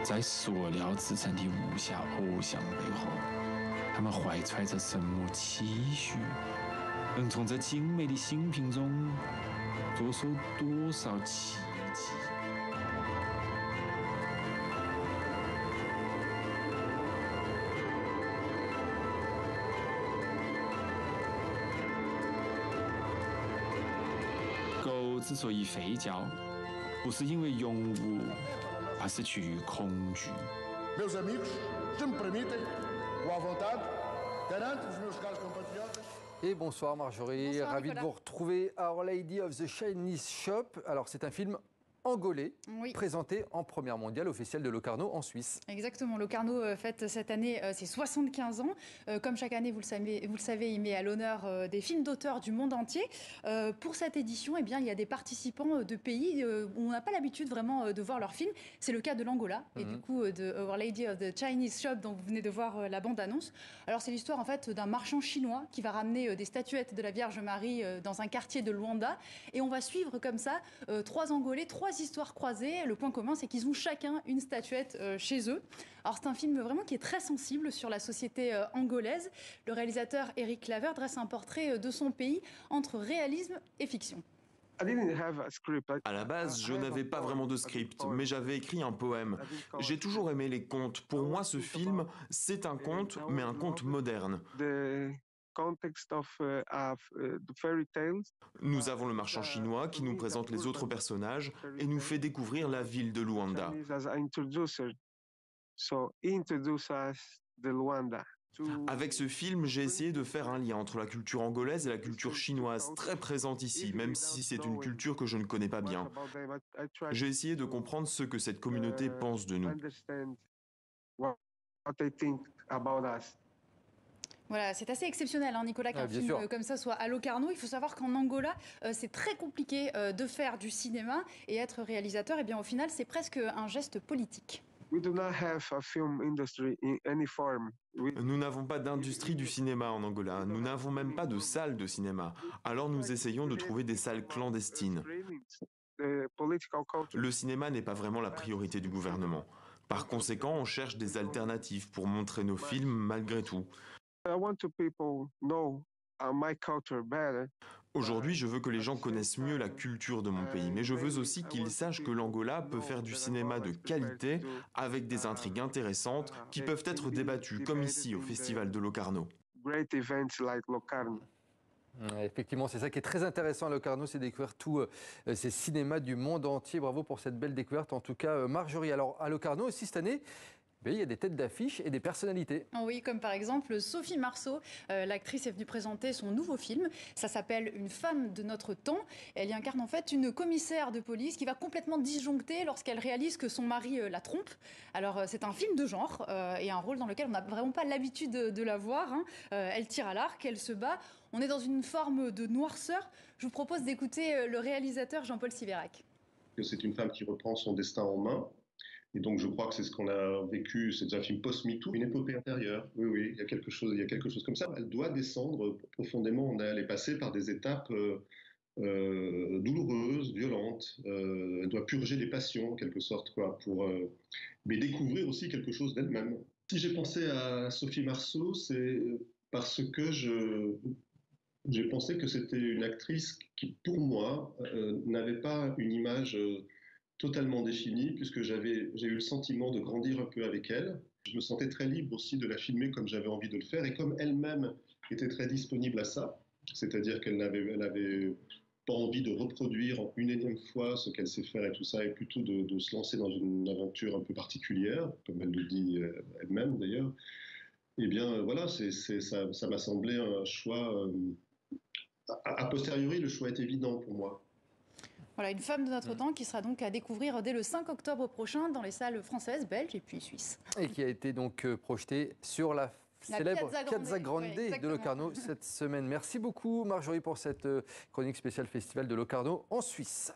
在塑料制成的无暇偶像背后，他们怀揣着什么期许？能从这精美的新品中着手多少奇迹？狗之所以吠叫，不是因为勇武，而是趋于恐惧。Meus amigos, se me permitem, ou à vontade, garanto-vos, meus caros compatriotas. Et bonsoir Marjorie, Bonsoir, ravi Nicolas. de vous retrouver. Our Lady of the Chinese Shop. Alors c'est un film angolais, Oui. présenté en première mondiale au Festival de Locarno en Suisse. Exactement, Locarno fête cette année ses 75 ans. Comme chaque année, vous le savez, il met à l'honneur des films d'auteurs du monde entier. Pour cette édition, eh bien, il y a des participants de pays où on n'a pas l'habitude vraiment de voir leurs films. C'est le cas de l'Angola et du coup de Our Lady of the Chinese Shop dont vous venez de voir la bande-annonce. Alors c'est l'histoire en fait d'un marchand chinois qui va ramener des statuettes de la Vierge Marie dans un quartier de Luanda. Et on va suivre comme ça trois Angolais, trois histoires croisées. Le point commun, c'est qu'ils ont chacun une statuette chez eux. Alors c'est un film vraiment qui est très sensible sur la société angolaise. Le réalisateur Eric Claver dresse un portrait de son pays entre réalisme et fiction. À la base, je n'avais pas vraiment de script, mais j'avais écrit un poème. J'ai toujours aimé les contes. Pour moi, ce film, c'est un conte, mais un conte moderne. Nous avons le marchand chinois qui nous présente les autres personnages et nous fait découvrir la ville de Luanda. Avec ce film, j'ai essayé de faire un lien entre la culture angolaise et la culture chinoise, très présente ici, même si c'est une culture que je ne connais pas bien. J'ai essayé de comprendre ce que cette communauté pense de nous. Voilà, c'est assez exceptionnel, hein, Nicolas, qu'un film comme ça soit à Locarno. Il faut savoir qu'en Angola, c'est très compliqué de faire du cinéma et être réalisateur. Et bien, au final, c'est presque un geste politique. Nous n'avons pas d'industrie du cinéma en Angola, nous n'avons même pas de salle de cinéma. Alors nous essayons de trouver des salles clandestines. Le cinéma n'est pas vraiment la priorité du gouvernement. Par conséquent, on cherche des alternatives pour montrer nos films malgré tout. Aujourd'hui, je veux que les gens connaissent mieux la culture de mon pays, mais je veux aussi qu'ils sachent que l'Angola peut faire du cinéma de qualité avec des intrigues intéressantes qui peuvent être débattues, comme ici au Festival de Locarno. Effectivement, c'est ça qui est très intéressant à Locarno, c'est de découvrir tous ces cinémas du monde entier. Bravo pour cette belle découverte, en tout cas Marjorie. Alors à Locarno aussi cette année, il y a des têtes d'affiche et des personnalités. Oui, comme par exemple Sophie Marceau. L'actrice est venue présenter son nouveau film. Ça s'appelle Une femme de notre temps. Elle y incarne en fait une commissaire de police qui va complètement disjoncter lorsqu'elle réalise que son mari la trompe. Alors c'est un film de genre et un rôle dans lequel on n'a vraiment pas l'habitude de la voir. Hein. Elle tire à l'arc, elle se bat. On est dans une forme de noirceur. Je vous propose d'écouter le réalisateur Jean-Paul Siverac. C'est une femme qui reprend son destin en main. Et donc, je crois que c'est ce qu'on a vécu, c'est un film post-MeToo, une épopée intérieure. Oui, oui, il y a quelque chose comme ça. Elle doit descendre profondément, elle est passée par des étapes douloureuses, violentes. Elle doit purger des passions, en quelque sorte, quoi, mais découvrir aussi quelque chose d'elle-même. Si j'ai pensé à Sophie Marceau, c'est parce que j'ai pensé que c'était une actrice qui, pour moi, n'avait pas une image totalement définie, puisque j'ai eu le sentiment de grandir un peu avec elle. Je me sentais très libre aussi de la filmer comme j'avais envie de le faire, et comme elle-même était très disponible à ça, c'est-à-dire qu'elle n'avait pas envie de reproduire en une énième fois ce qu'elle sait faire et tout ça, et plutôt de se lancer dans une aventure un peu particulière, comme elle le dit elle-même d'ailleurs. Eh bien voilà, ça m'a semblé un choix, a posteriori le choix est évident pour moi. Voilà, une femme de notre temps qui sera donc à découvrir dès le 5 octobre prochain dans les salles françaises, belges et puis suisses. Et qui a été donc projetée sur la célèbre Piazza Grande de Locarno cette semaine. Merci beaucoup Marjorie pour cette chronique spéciale Festival de Locarno en Suisse.